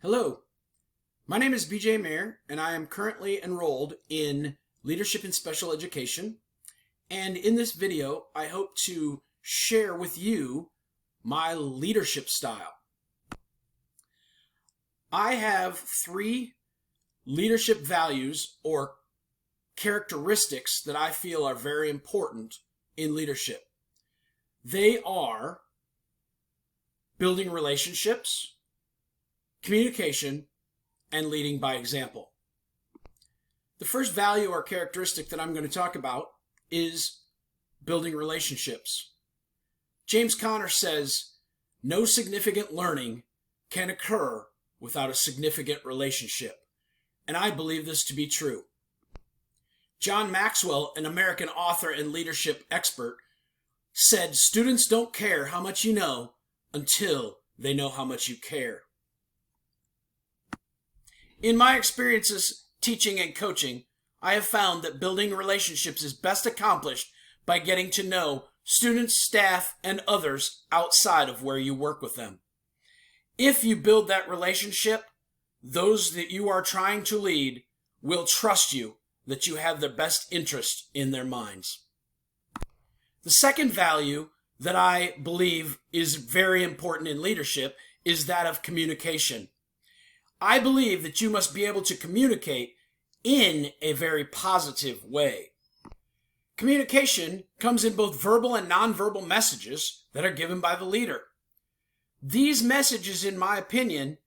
Hello, my name is BJ Mayer, and I am currently enrolled in Leadership in Special Education. And in this video, I hope to share with you my leadership style. I have 3 leadership values or characteristics that I feel are very important in leadership. They are building relationships, communication, and leading by example. The first value or characteristic that I'm going to talk about is building relationships. James Conner says, "No significant learning can occur without a significant relationship." And I believe this to be true. John Maxwell, an American author and leadership expert, said, "Students don't care how much you know until they know how much you care." In my experiences teaching and coaching, I have found that building relationships is best accomplished by getting to know students, staff, and others outside of where you work with them. If you build that relationship, those that you are trying to lead will trust you that you have their best interest in their minds. The second value that I believe is very important in leadership is that of communication. I believe that you must be able to communicate in a very positive way. Communication comes in both verbal and nonverbal messages that are given by the leader. These messages, in my opinion,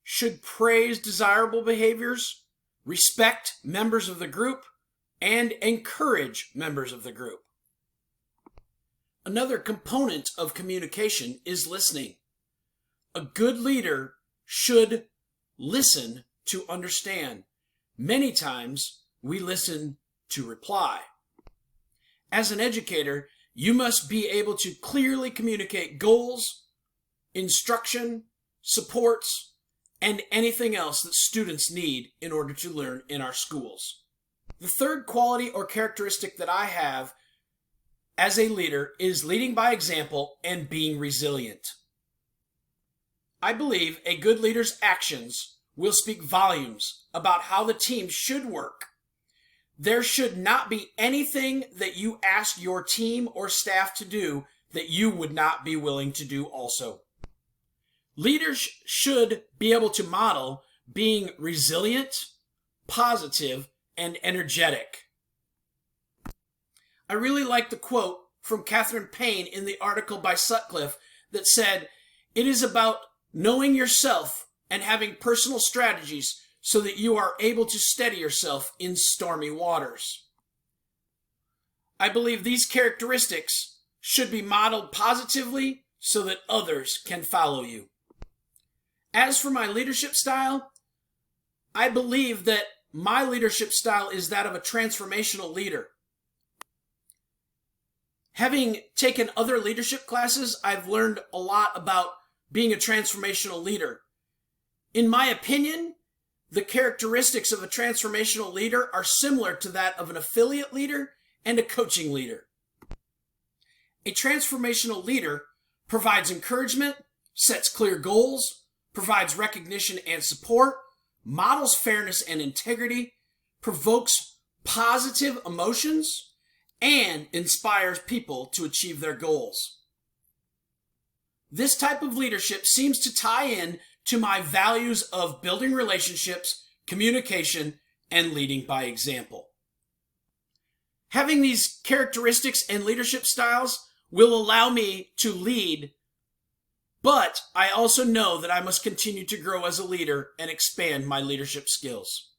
should praise desirable behaviors, respect members of the group, and encourage members of the group. Another component of communication is listening. A good leader should listen to understand. Many times, we listen to reply. As an educator, you must be able to clearly communicate goals, instruction, supports, and anything else that students need in order to learn in our schools. The third quality or characteristic that I have as a leader is leading by example and being resilient. I believe a good leader's actions will speak volumes about how the team should work. There should not be anything that you ask your team or staff to do that you would not be willing to do also. Leaders should be able to model being resilient, positive, and energetic. I really like the quote from Catherine Payne in the article by Sutcliffe that said, "It is about knowing yourself and having personal strategies so that you are able to steady yourself in stormy waters." I believe these characteristics should be modeled positively so that others can follow you. As for my leadership style, I believe that my leadership style is that of a transformational leader. Having taken other leadership classes, I've learned a lot about being a transformational leader. In my opinion, the characteristics of a transformational leader are similar to that of an affiliate leader and a coaching leader. A transformational leader provides encouragement, sets clear goals, provides recognition and support, models fairness and integrity, provokes positive emotions, and inspires people to achieve their goals. This type of leadership seems to tie in to my values of building relationships, communication, and leading by example. Having these characteristics and leadership styles will allow me to lead, but I also know that I must continue to grow as a leader and expand my leadership skills.